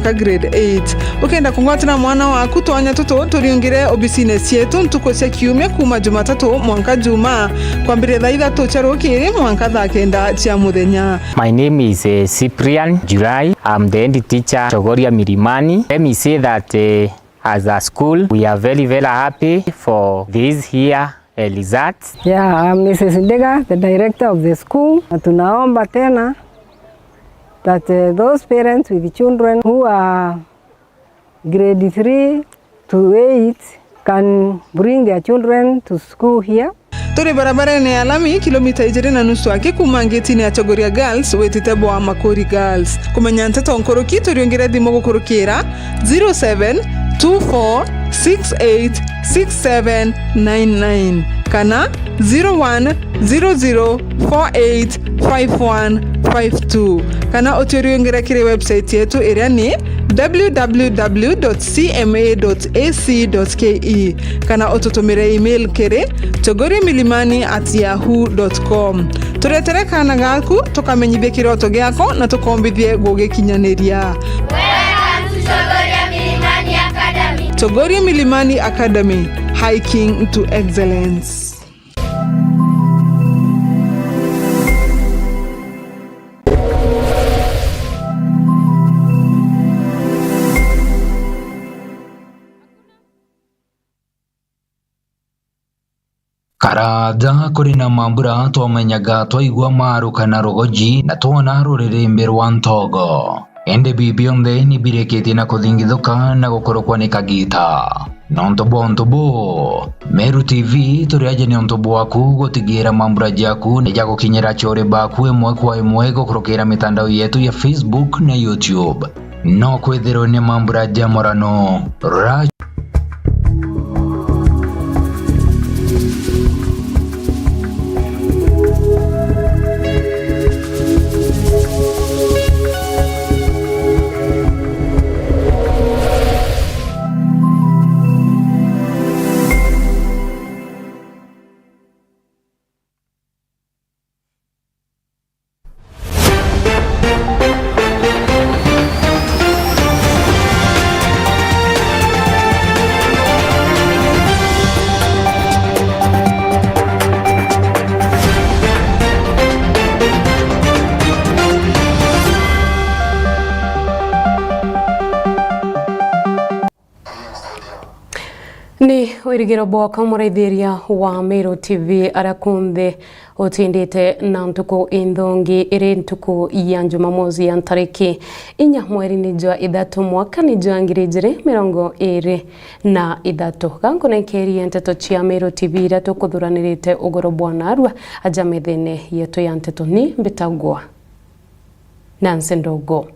mwaka grade 8. Ukenda kungwatira mwana waku twanya tuto turiungire obisine cietu ntuko cia kiumia kuma Jumatatu mwanka Juma kwambire thaa 3 cia rukiri mwanka thaa 9 cia muthenya. My name is Cyprian July. I'm the head teacher Chogoria Milimani. Let me say that as a school we are very happy for this here results. Yeah, I'm Mrs. Ndega, the director of the school. Tunaomba tena that those parents with children who are grade 3 to 8 can bring their children to school here. Turi barabara ni alami kilomita 2.5 aki kuma ngetini ya Chogoria Girls wetitebo wa Makori Girls. Kumenya NTETO nkoroki turiongera thimo gukurukira 0724686799 kana 0100485152 kana oturiongera kire website yetu iria ni www.cma.ac.ke kana otutumire email kiri chogoriamilimani@yahoo.com. Turetere kana gaku tukamenyithie kiroto giako na tukombithie gugikinyaniria. Welcome to Chogoria Milimani Academy. Chogoria Milimani Academy, hiking to excellence. Karaja kuri na mambura twamenyaga twaigua maru kana rogoji na twona rurerembe rwa ntogo ende bibionde ni bireketi na kuthingithuka na gukorokwa ni kagita nontobo Meru TV turiaje ni ontobo waku gutigira mambura jaku ni jago kinyera chore baku emwe kwa emwe gukorokera mitandao yetu ya Facebook na YouTube no kwethero ni mambura jamorano Ni wirigiro boka mureithiria wa Meru TV arakunde utindite na ntuku indongi iri ntuku ya Jumamosi ya tariki 4 mweri ni jwa 3 mwaka ni jwa 2023 gankone keri NTETO cia Meru TV ira tukuthuranirite UGORO bwanarwa aja methene yetu ya NTETO ni mbitagwa Nancy Ndogo.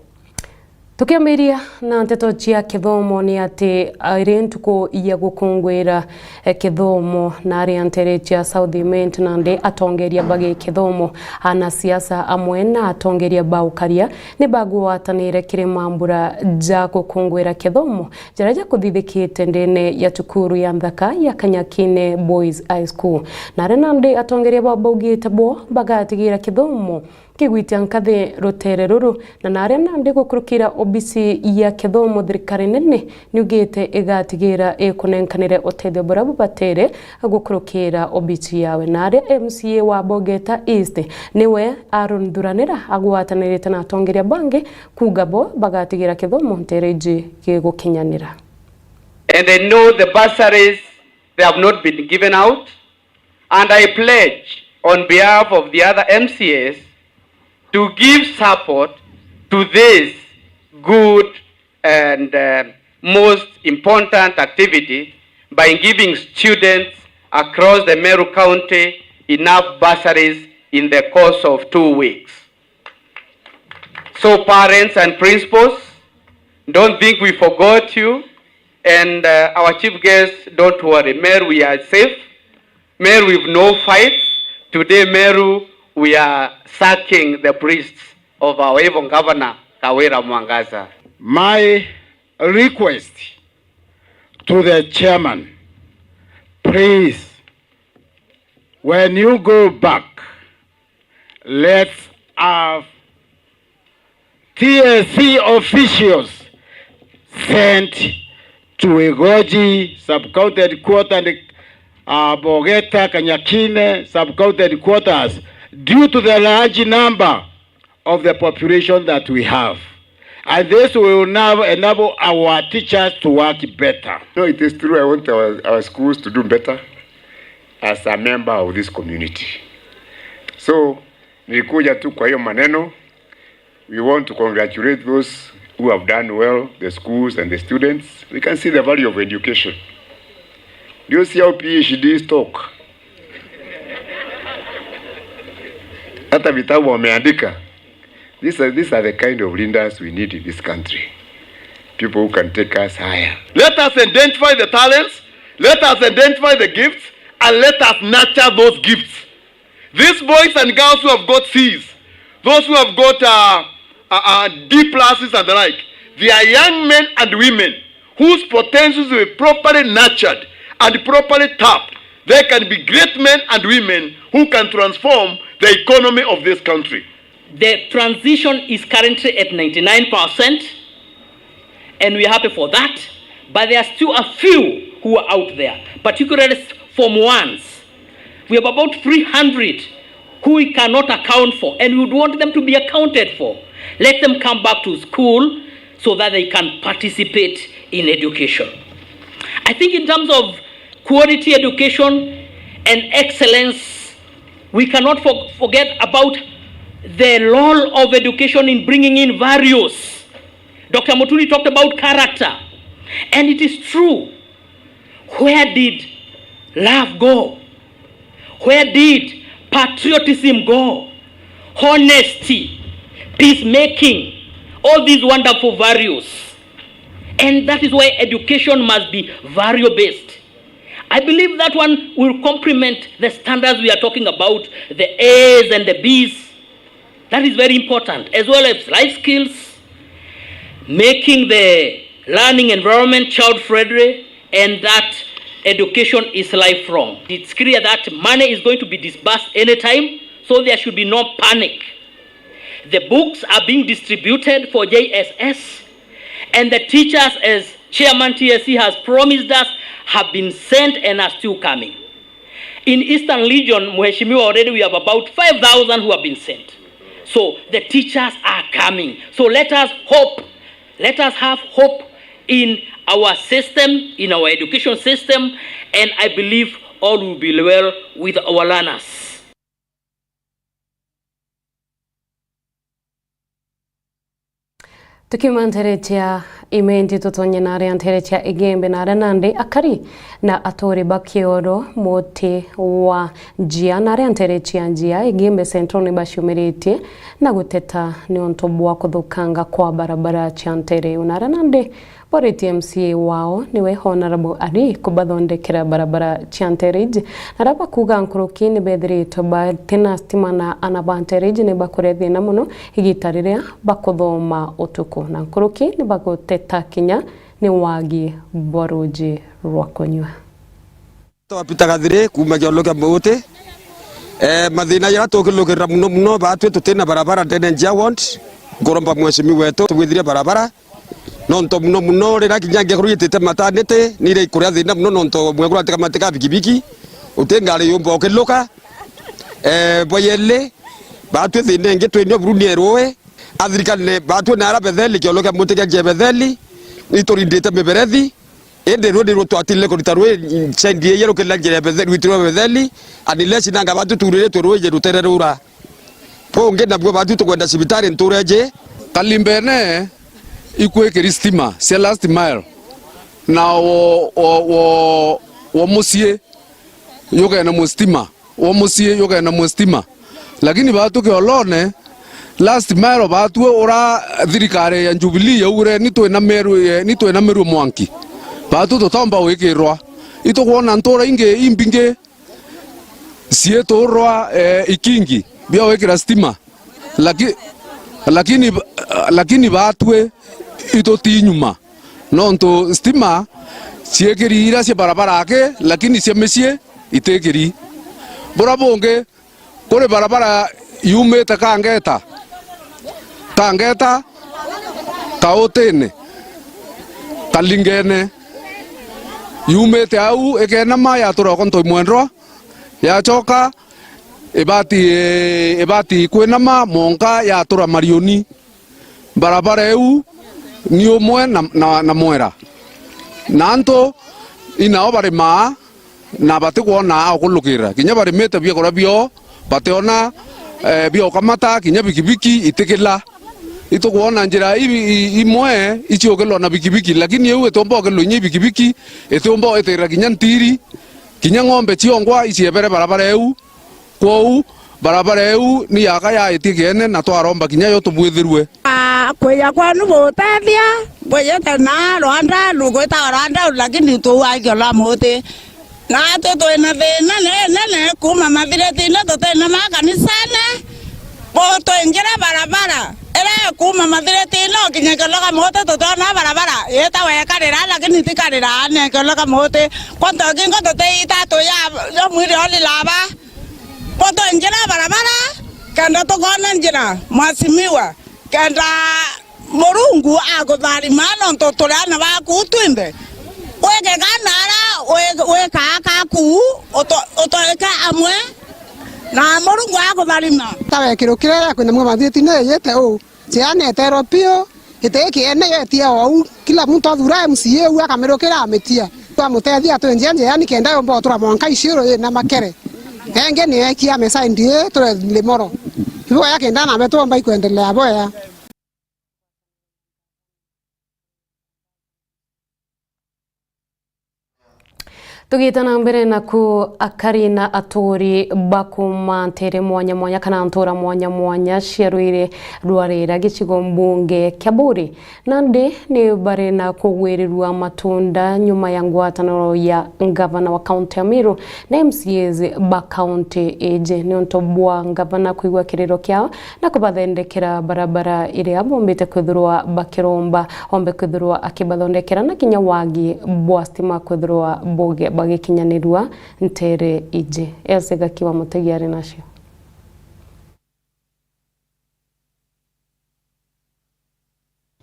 Tukiamiria na NTETO cia kithomo ni ati iri ntuku ya gukungwira kithomo na ari antere cia South Element na ndi atongeria bagi kithomo ana siasa amwe na atongeria baukaria ni bagwatanire kiri mambura ja gukungwira kithomo jaraja kuthithikite ndene ya cukuru ya Nthaka ya Kanyakine Boys High School na rena ndi atongeria baugite bo bagatigira kithomo kigwitia nkathi rutere ruru na narena ndi gukurukira obisi ya kithomo thirikari nene niugite igatigira ikunenkanire uteithio burabu batere gukurukira obisi yawe nare MCA wa Bogeta East niwe arunduranira agwatanirite na atongeria bangi kugabo bagatigira kithomo ntereji gigukinyanira. And I know the bursaries they have not been given out, and I pledge on behalf of the other MCAs to give support to this good and most important activity by giving students across the Meru County enough bursaries in the course of 2 weeks. So parents and principals, don't think we forgot you, and our chief guests, don't worry. Meru, we are safe. Meru, we've no fights. Today, Meru, we are sacking the priests of our evil governor, Kawira Mwangaza. My request to the chairman, please, when you go back, let's have TSC officials sent to Igoji sub-county headquarters and Bogeta, Kanyakine sub-county headquarters due to the large number of the population that we have. And this will now enable our teachers to work better. No, it is true. I want our schools to do better as a member of this community. So, nilikuja tu kwa hiyo maneno. We want to congratulate those who have done well, the schools and the students. We can see the value of education. Do you see how PhDs talk? Hata vitabu wameandika. These are the kind of leaders we need in this country. People who can take us higher. Let us identify the talents, let us identify the gifts, and let us nurture those gifts. These boys and girls who have got C's, those who have got D pluses and the like, they are young men and women whose potentials will be properly nurtured and properly tapped. They can be great men and women who can transform the economy of this country. The transition is currently at 99%, and we're happy for that. But there are still a few who are out there, particularly Form 1s. We have about 300 who we cannot account for, and we would want them to be accounted for. Let them come back to school so that they can participate in education. I think in terms of quality education and excellence, we cannot forget about the role of education in bringing in values. Dr. Mutuli talked about character, and it is true. Where did love go? Where did patriotism go? Honesty, peacemaking, all these wonderful values. And that is why education must be value-based. I believe that one will complement the standards we are talking about, the A's and the B's. That is very important, as well as life skills, making the learning environment child-friendly, and that education is lifelong. It's clear that money is going to be disbursed anytime, so there should be no panic. The books are being distributed for JSS, and the teachers, as Chairman TSC has promised us, have been sent and are still coming. In Eastern Region, Mheshimiwa, already we have about 5,000 who have been sent. So the teachers are coming. So let us hope. Let us have hope in our system, in our education system, and I believe all will be well with our learners. tukimanteretia imendi tutonye nare anteretia igembe nare nande akari na atore bakiodo mote wa njia nare anteretia njia igembe central bashumerete na guteta ni ontobwa kuthukanga kwa barabara chantere unare nande Pore TMCA wao niwe Honorable Ari kubathondekera barabara chanterage naraba kuga nkuruki ni bethirito ba tena stima na anabanterage ni bakorethi na muno igitariria bakuthoma utuku na nkuruki ni baguteta kinya ni wagi boruji rwakonywa twapitaga thire kuma kioloka mbote mathina ya tukilukira muno batwe tutena barabara ndene njia want ngoromba mweshimiwa wetu twithiria barabara nonto muno rira kinyange kuruyitete matanete nire kuria thina muno nonto mwegura teka mateka bikibiki utengale yombo okeloka boyele batwe thine nge twenye buruni erowe athirikane batwe na arabetheli kioloka muteke jebetheli itorindete meberethi ende rodi rotwatile koritarwe chendie yero kelangere betheli witiro betheli anilesi nanga batu turire torwe rutererura ponge nabwo batu tukwenda sibitari ntureje kalimbene ikwe kristima se last mile na wo musie yoga na mustima wo musie yoga na mustima lakini batu ke olone last mile batu ora thirikare ya Jubilee ya ure nitwe na Meru mwanki batu totomba wekirwa itokuona ntora inge imbinge sie torwa ikingi bia wekira stima lakini batwe ito tinyuma nonto stima siekeri ira se barabara ake lakini se mesie itekeri borabonge kore barabara yume tangeta taotene kalingene yumete au ekena ma ya toro konto mwenro ya choka ebati kwena ma monka ya tora marioni barabara eu ni omwe na mwera nanto ina obare ma na bate kuona akulukira kinya bare meta bia kora bio bateona bio kamata kinya bikibiki itekela ito kuona njira imwe ichiokelo na bikibiki lakini eu etombo kelo nyi bikibiki etombo etera kinya ntiri kinya ng'ombe chiongwa ichiebere barabara eu kwou barabara eu ni yaka ya itigene na twaromba kinya yo tubwithirwe kweya kwanu gutethia bweyete na rwanda lugwita rwanda lakini tuwagiola muti na twina thina nene kuma mathireti-ini tutena makanisane twingira barabara ira kuma mathireti-ini kinya kiloga muti tutona barabara yeta wekarira lakini tikarira ne kiloga muti kwanto kingo tuteita tuya mwiri olilaba poto njira barabara kanda tukona njira mwasimiwa kanda Murungu agutharima nonto turana baku twimbe weke kanara weka akaku otoeka amwe na Murungu agutharima tawekirukire ya kwina mwathiti-ini yete u ciana teropio itekiene yetia au kila mtu athura MCA u akamirukira ametia twamutethia twenjia njia ni kenda yombo tura mwanka iciro na makere enge ni ekia mesa ndie tore limoro hiyo yake ndana ametomba ikuendelea boya. Tugitana mbere naku akari na atori bakuma ntere mwanya kana ntora mwanya ciarwire rwarira gicigo mbunge Kiaburi nande ni bare na kugwirirwa matunda nyuma ya ngwataniro ya gavana wa county ya Meru na MCAs ba county eje ni ontobwa gavana kuigwa kiriro kiao na kubathendekera barabara ire abombite kwithirwa bakiromba ombe kwithirwa akibathondekera na kinya wagi bwa stima kwithirwa boge bagikinyanirwa ntere ije esega kiwa mutegiari nacio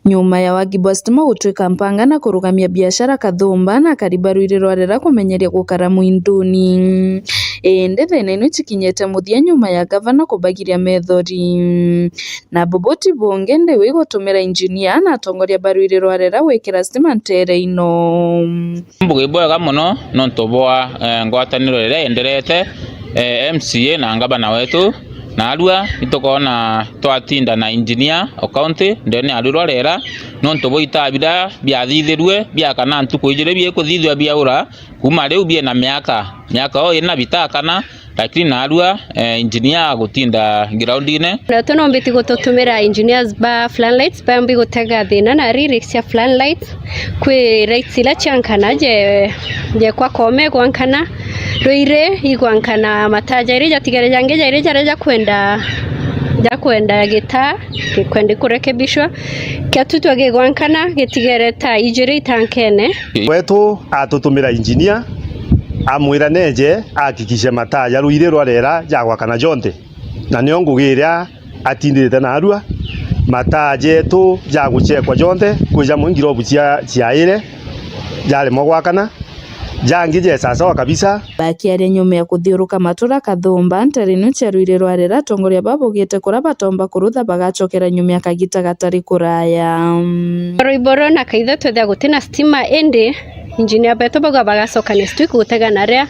nyuma ya wagi stima gutwika mpanga na kurugamia biashara kathumba na karibaru rwarera kumenyeria gukara muinduni ende thene ino chikinyete muthia nyuma ya gavana kubagiria methori na boboti bonge ndewe gutumira engineer na atongoria baru rwarera wekira stima ntere ino mbuge boga muno nontoboa ngwataniro rere enderete MCA na gavana wetu na arua itokona twatinda na engineer o county ndene arua rera nontobo itabira biathithirwe biakana ntuko ijire bie kuthithwa biaura kuma riu bie na miaka o ina bitakana lakini na arua engineer gutinda ground-ine na tunombiti gututumira engineers ba floodlights bambi gutega thina na lyrics ya floodlights kwi rights ila chankana je kwa kome kwankana roire igwankana mataja ire jatigare jange jaire jareja kwenda gita kwenda kurekebishwa kiatutwa gigwankana gitigere ta ijire itankene wetu atutumira engineer amwira neje akikishe mataja ruire rwarera jagwakana jonte na nio ngugiria atindirite na arua mataje tu jaguchekwa jonte kuja mwingirobu ciaire jale mogwakana jangije sasa kabisa bakiaria nyuma ya kuthiuruka matura kathumba ntarino ciarwire rwarera tongoria babugite kura batomba kurutha bagachokera nyuma ya kagita gatari kuraya roiboro na kaitha twethia gutina stima ende engineer beto bagacoka next week gutega na ria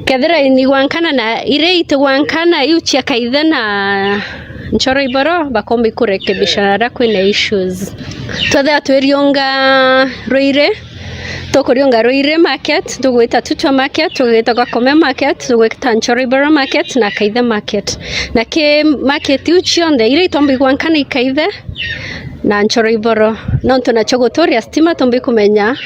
kethira ni gwankana na ire itwankana iuchia kaitha na nchoro iboro bakombe kurekebisha na kwina issues twethia twirionga roire tokurionga roire market tugwita tutwa market tugwita gakome market tugwita nchoro iboro market na kaitha market na ke market uchionde ire itombe gwankana ikaitha na nchoro iboro nonto na chogotoria stima tombe kumenya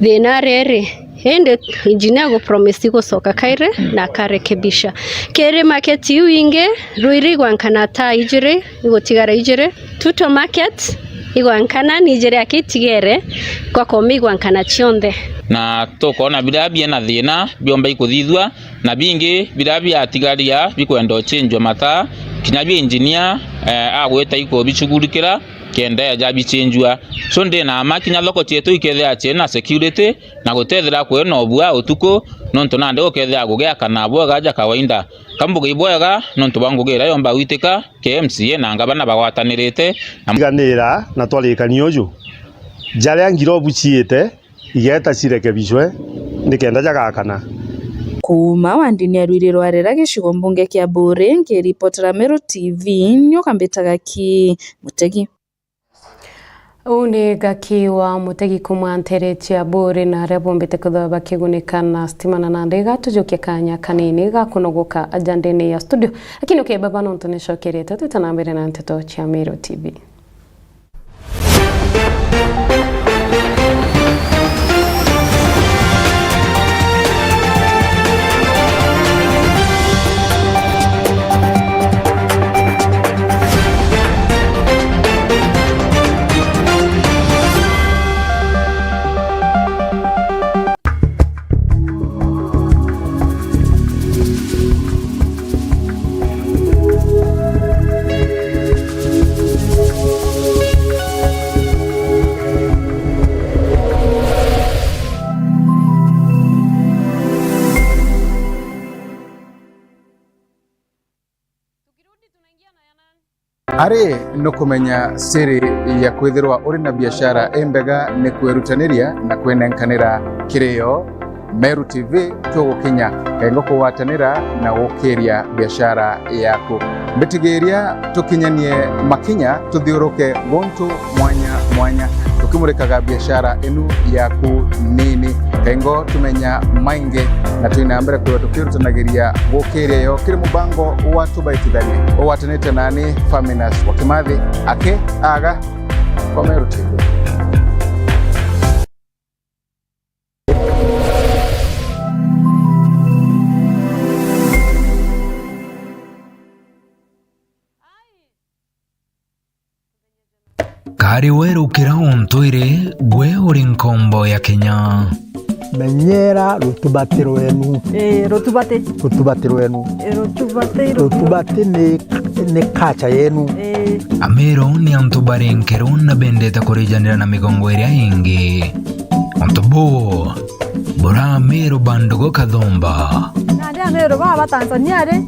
thina rere ende engineer go promise gucoka kaire na karekebisha kere market yuinge ruiri gwankana ta ijire gutigara ijire tuto market igwankana ni ijire akitigere kwa komi gwankana chionde na tokona birabia na thina biomba ikuthithwa na bingi birabia atigaria bikwenda ochenjwa mata kinya bi engineer agweta iko bichugurikira kenda jabi chenjua so ndi na makinya loko tieto ikethea chena security na gutethera kwena obua utuko nonto nande okethea gugea kana bwa gaja kawaida kambuga ibwega nonto bangugira yomba witika KMCA na ngabana bagwatanirite ganira na twalikani uju jale ngiro buchiete igeta cirekebicwe nikenda jagakana kuma wandini arwire rwarera gicigo mbunge kia Bure ngiripotera Meru TV nyokambitaga ki Mutegi. Une gaki wa Mutegi kuma ntere cia Bure na aria bombete kuthaba bakigunika na stima na ndega tujukia kanya kanini gakunogoka ajandene ya studio lakini baba nonto nishokerete tutanambere na NTETO cia Meru TV. Ari no kumenya siri ya kwithirwa uri na biashara embega ni kwerutaniria na kwenenkanira kirio. Meru TV tugukinya kengo kuwatanira na gukiria biashara yaku mbitigiria tukinyanie makinya tuthiuruke gontu mwanya tukimurikaga biashara enu yaku nini kengo tumenya mainge na tuinambere kwa tukirutanagiria gukiria yo kiri mubango wa tubaitithanie owatanite nani Faminas Wakimathi ake aga kwa Meru TV. Kari weru kira ontoire gwe uri nkombo ya Kenya. Menyera rutubati rwenu. Rutubati rwenu. Rutubati ni kacha yenu. Amero ni antubarenkero na bendeta kurijanira na migongo iria ingi. Ontobo bora Amero bandogo kadhomba. Nade Amero baba Tanzania de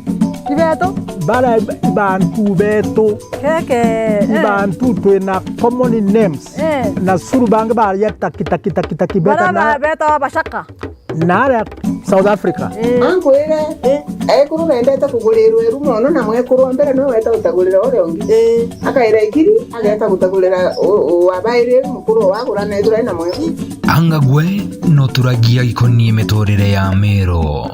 Ibeto. Bara bantu beto keke bantu twena common names na surubanga bara yata kita beta na beta bashaka na South Africa anko ere kuru bendeta kugulirwe rumono na mwekuru mbere no weta utagulira ore ongi akaira ikiri ageta gutagulira wabaire mukuru wagura na ithura na mwe anga gwe no turagia ikonie metorire ya Amero.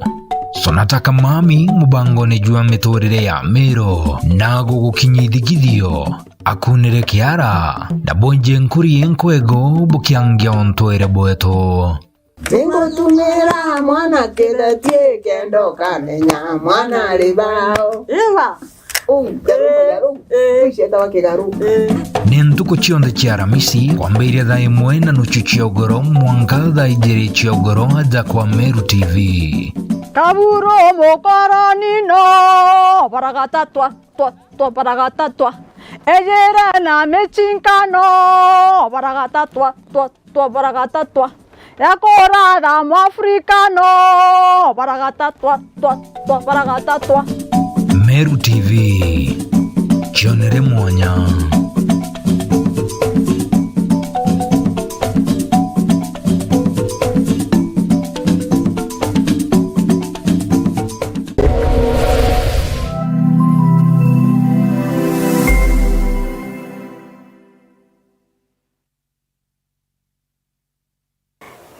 Sonataka mami mubango nejua metorire ya Amero nago gukinyithigithio akunire kiara na bonje nkuri enkwego bukiangia ontoire boeto Tengo tumera mwana kedatie kendo kamenya mwana libao ewa garu sheta wa kigaru nentuko chionde chiara misi kwambeire dai mwena nuchuchi UGORO mwanka dai jeri chi UGORO aja kwa Meru TV. Kaburo mokarani no paragata twa paragata twa ejera na mechinkano paragata twa paragata twa yakora da mwafrikano paragata twa paragata twa. Meru TV chionere mwanya.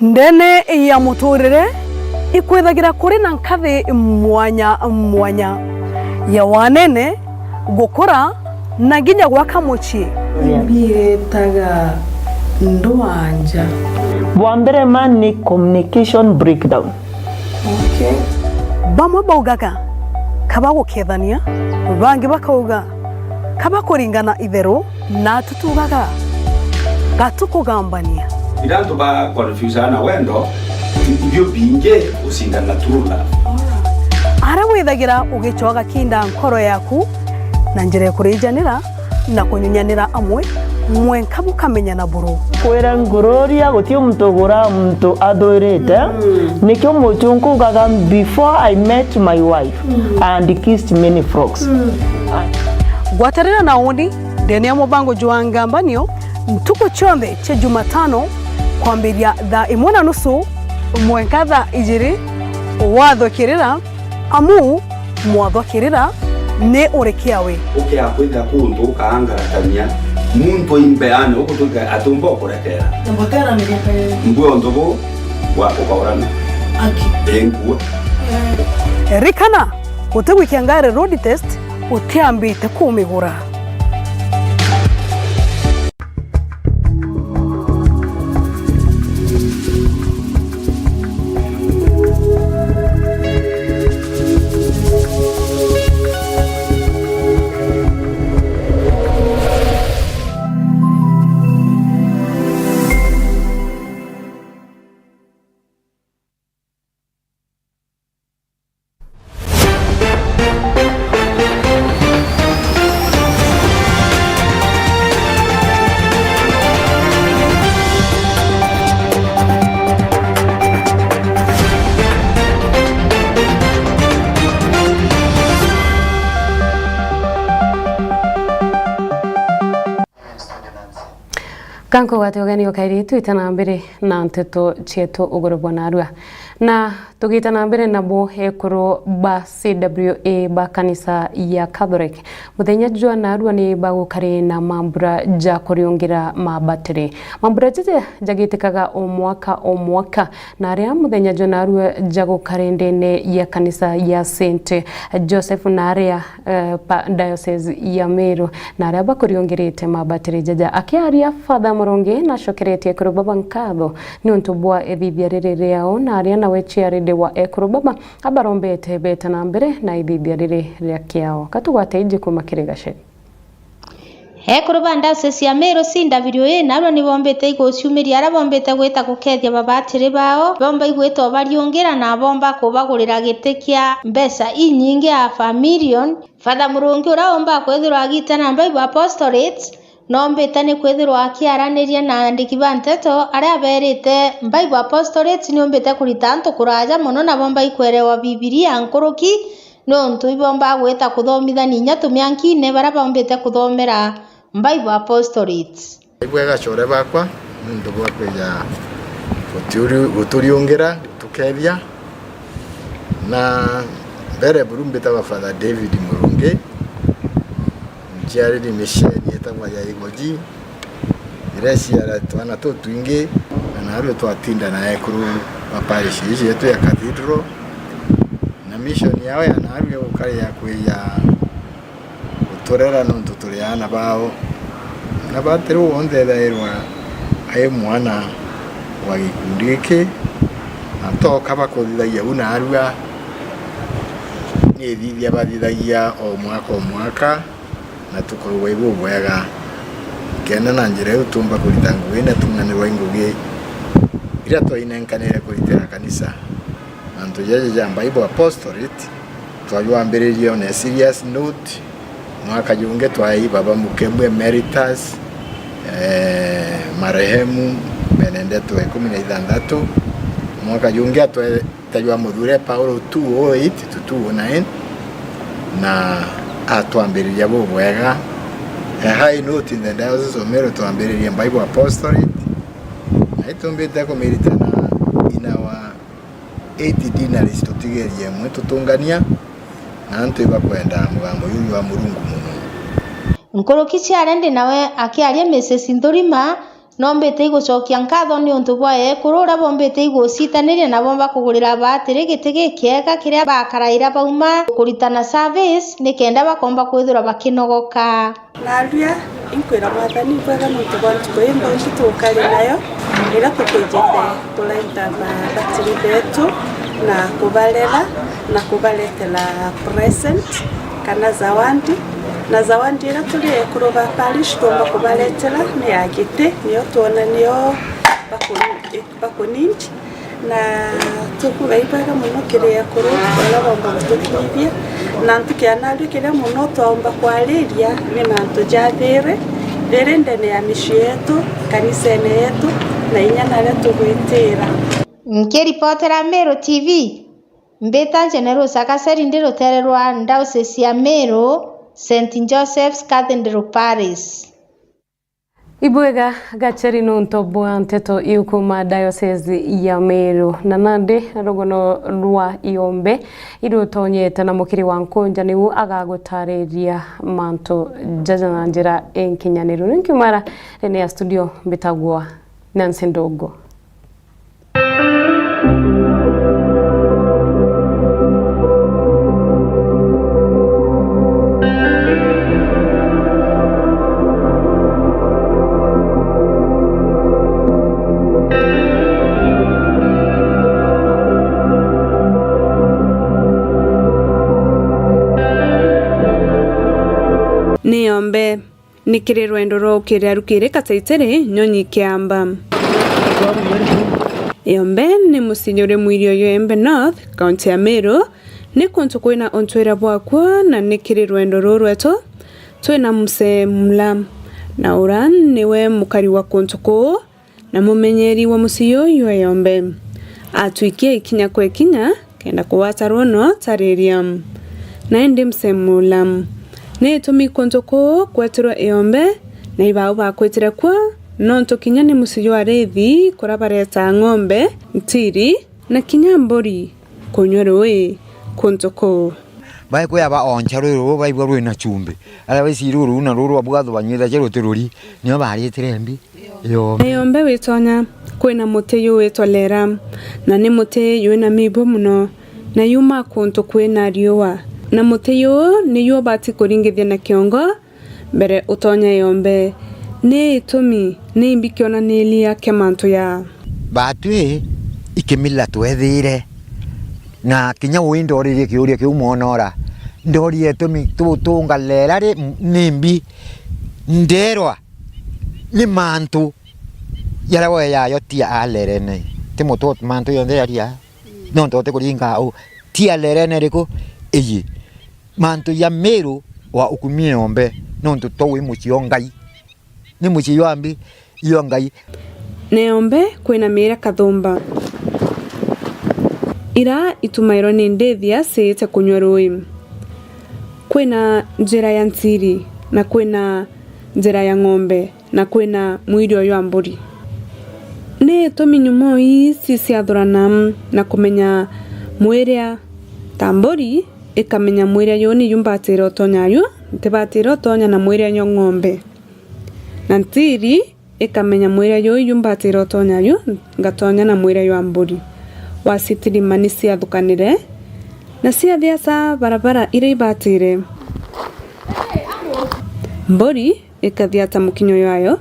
Ndene ya muturire ikwithagira kuri na nkathi mwanya ya wanene gukura na nginya gwaka muci bietaga ndwanja bwambere mani communication breakdown. Okay. Bamwe baugaga kabagukethania bangi bakauga kabakuringana itheru na tutugaga gatukugambania irantu ba confuse na wendo ibyo binge usingana turula ara withagira ugicoga kinda nkoro yaku na njire kurijanira na kunyunyanira amwe mwenka mukamenya na buru kwera nguroria gutie mutogora muntu athwirite nikyo muchungu gaga before I met my wife and kissed many frogs. Gwatarira na uni ndene ya mubango juangambanio ntuko chombe che Jumatano kwambiria thaa 1:30 mwenka thaa 2 wathokirira amu mwathokirira ne urekiawe ukiakwitha kundu kaangaratania muntu imbeane ukutuka atumba okurekera mbotera nilipe mbwe ndogo wa ukaurana aki engwa rikana utegwikiangare road test utiambite kumigura. Kanko wate ogani okairitu itana mbere na nteto cheto UGORO bwanarua na tugitana mbere nabo ekoro ba CWA ba kanisa ya Catholic muthenya jua narua ni bagukare na mambura ja kuriongera mabatire mambura jete jagitikaga o mwaka na aria muthenya jua narua jagukare ndene ya kanisa ya St Joseph na aria diocese ya Meru na aria bakuriongerete mabatire jaja akiaria Father Moronge na shokerete ekoro baba nkatho ni untubwa ethithia riri yao na aria na wechiaride wa ekoro baba abarombete beta na mbere na ithithia riri ria kiao katugwate ije kumakirigashe ekoro banda sesi ya Meru CWA narwo ni bombete igociumiria ara bombete gwita gukethia babatiri bao bomba igwita bariongera na bomba kubagurira gitekia mbesa inyingi ya million Father Moronge uraomba kwethirwa agitana Bible apostolates nombete ni kwethirwa akiaraniria na andiki ba NTETO aria berite Bible apostolates ni ombete kurita nto kuraja muno na bomba ikwerewa Biblia nkoroki no ntu ibomba gweta kuthomithania nya tumyanki ne bara bombete kuthomera Bible apostolates ibwega chore bakwa ndo bwakwe ya uturiongera tukethia na bere burumbeta ba Father David Moronge Chiari misheni etagwa ya igoji iresi ara twana to twinge na aro twatinda na ekuru maparish yetu ya cathedral na mission yao ya nawe ukari ya kuya utorera no tutoriana bao na batero onde dairwa aye mwana wa gikundike atoka bakothithagia una arua ni thithia bathithagia o mwaka na tukorwo ibu bwega kena na njira utumba kurita ngugi na tunganirwa ngugi ira twainenkanire kuritira kanisa na tujeje ja Bible apostolate twayambiririe on a serious note mwaka junge twai baba mukemwe emeritus marehemu Benedetto 16 mwaka junge atwajwa muthure Paulo 208 to 209 na atuambiriria bwega high note in the diocese of Meru tuambiriria Bible apostolate na itumbite kumiritana in our 80 dinaries tutigerie mwe tutungania na ntu ibakwenda mugambo yuyu wa Murungu muno nkoroki ciarende nawe akiaria Mrs Ndurima nombete igucokia nkatho ni untu bwa kurura bombete igocitaniria na bomba kugurira batiri gitege kiega kiria bakaraira bauma kuritana service ni kenda bakomba kwithura bakinogoka naria inkwira mwathani bwega muntu bantu kwimba ngitukari nayo ira tukijete tulaita batiri betu na kubalera na kubaletela present kana zawadi na zawadi ira tuli kuroba parish tomba kubaletela ni agite niyo tuona niyo bakuninji na tukubaibaga muno kiria kuru wala bomba tukibia na ntukiana kiria muno tomba kwariria ni mantu jathire iri ndani ya mishi yetu, kanisani yetu na inyana ria tugwitira. Nkiripotera Meru TV mbeta General Sakaseri ndirutererwa diocese ya Meru St Joseph's Cathedral Parish. Ibwega gacheri nonto bwa NTETO iukuma diocese ya Meru na nande rogono rwa iombe irutonyete na mukiri wa nkonja niu agagutariria manto jajana njira enkinyaniru nkimara rene ya studio mbitagwa Nancy Ndogo. Niombe nikire rwendo ro kire arukire kataitere nyonyi kiamba. Iombe ni musinyore mwirio Embe North County ya Meru ni kuntu kwina ontwera bwakwa na nikire rwendo ro rweto twina muse mla na uran niwe mukari wa kuntu ko na mumenyeri wa musiyo Iombe atwikie ikinya kwe kinya kenda kuwata rono tareriam na ende mse mulam ne tumi kontoko kwetero Iombe na ibao bakwetera kwa nonto kinyane musiyo arethi kurabareta ng'ombe ntiri na kinyambori konyorwe kontoko bai ko yaba oncha ruru bai bwo na chumbe ala bai siruru na ruru abugado banyira jero teruri niyo bari terembi Iombe witonya kwina muteyo wetolera na ni muteyo na mibo muno na yuma konto kwina riowa na muteyo ni yo bati kuringithia na kiongo mbere utonya Iombe ne itumi ne imbikiona nelia kemanto ya batwe ikemila twethire na kinya windo riri kiuria kiumonora ndori etumi tutunga lerare nimbi nderwa ni mantu yara wa ya yotia alerene timo tot mantu yonde yaria non tote kuringa au tia lerene riko eyi mantu ya Meru wa ukumie Iombe non to towe muchiongai ni muchiyambi yongai ne Iombe kwina mira kathumba ira itumairo ni ndethia sete kunyoroi kwina njira ya ntiri na kwina njira ya ng'ombe na kwina mwirio yo amburi ne tominyumo isi ciathurana na kumenya mwiria tambori ikamenya mwiria yo ni yumbatira otonyayo ntibatira otonya na mwiria yo ng'ombe na ntiri ikamenya mwiria yo yumbatira otonyayo ngatonya na mwiria yo amburi wasitiri mani ciathukanire na ciathiaca barabara ira ibatire mbori ikathiata mukinyo yayo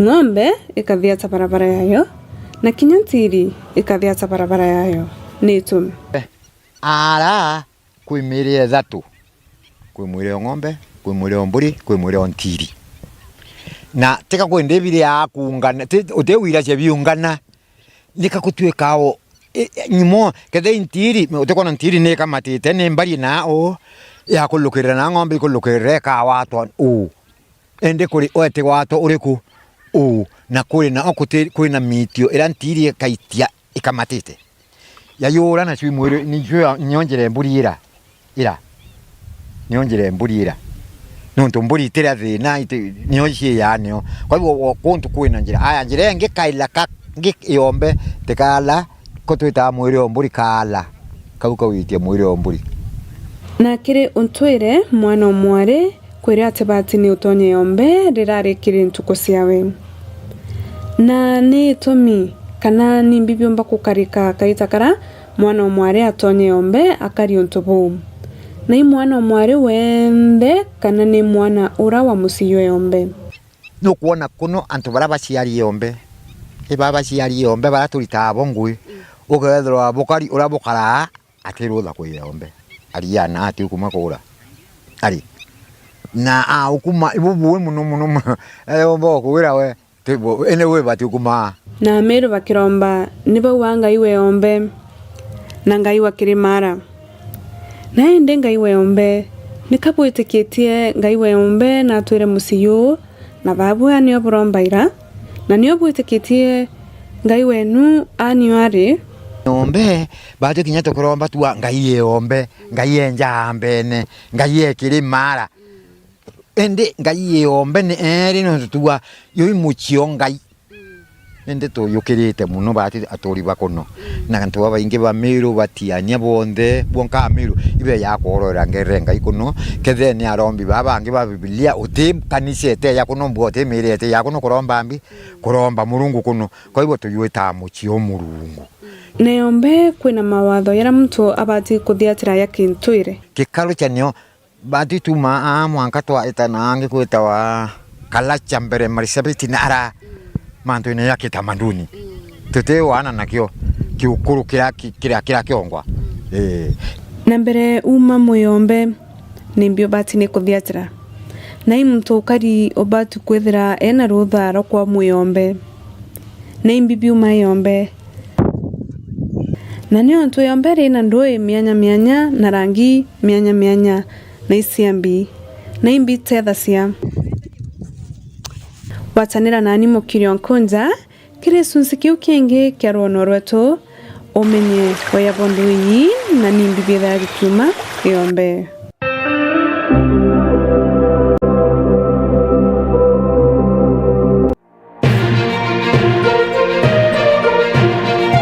ng'ombe ikathiata barabara yayo na kinya ntiri ikathiata barabara yayo ni itumi ara kwimirie thatu kwimwire ng'ombe kwimwire mburi kwimwire ntiri na teka kwendebire ya kuungana utewira che biungana nikakutwekao nyimo kede ntiri utekona ntiri ne kamatite ne mbari na o ya kulukira na ng'ombe kulukira ka watu ende kuri oete watu uriku na kuri na okuti kuri na mitio ira ntiri kaitia ikamatite ya yura na chui mwiri ni jua nyonjere mburi ira nyonjere mburi ira nonto mburi tera thina nyonjie ya nyo kwa hivyo kontu kwina njira aya njira nge kaila ka nge Iombe tekala kotwita mwiri mburi kala kauka witie mwiri mburi na kire ontwire mwana mware kwira atebati ni utonye Iombe rirare kire ntuko ciawe na ni tomi kana ni bibyomba kukarika kaitakara mwana mware atonye Iombe akari ontobo na i mwana mware wende kana ni mwana ura wa musiyo Iombe no kuona kuno antu baraba ciari Iombe ibaba ciari Iombe baraturita abongwe ukethirwa bukari ura bukara atirutha kwi Iombe ariana ati kuma kura ari na ukuma ibubuwe muno Iombe kuwira we tibo ene we bati kuma na Meru bakiromba niba wanga iwe Iombe na ngai wa kirimara na ende ngai wa Iombe nikabwitikitie ngai wa Iombe na atwire musiyo na babu anio burombaira na nio bwitikitie ngai wenu anio ari ombe bado kinya tukuromba tuwa ngai ombe ngai enjambene ngai ekirimara ende ngai ombe ne eri no tuwa yo muchio ngai ende to yukirite muno bati atori bakono na kantu bainge ba Meru batiania bonde bonka Meru ibe yakorora ngerenga ikono kethe ni arombi babange ba Biblia uti kanisete yakono mbote merete yakono kuromba mbi kuromba murungu kuno kwa hivyo tuyuita muchio murungu neombe kwina mawatho yara mtu abati kuthiatira ya kintuire kikaro chanyo bati tuma mwanka twa itanange kwitawa kala chambere marisabiti nara mantu ine ya kitamaduni tete wana nakyo kiukuru kira kiongwa na mbere uma muyombe nimbio bati ni kuthiatira na imtu kari obatu kwethira ena rutharo kwa muyombe na imbibi umayombe na nio ntu yombe rina ndoi mianya na rangi mianya na isiambi na imbi tethacia watanira nani mukirio nkunza kire sunsi kiu kingi kia ruono rwetu umenye waya bondu iyi na nimbi bitha gituma yombe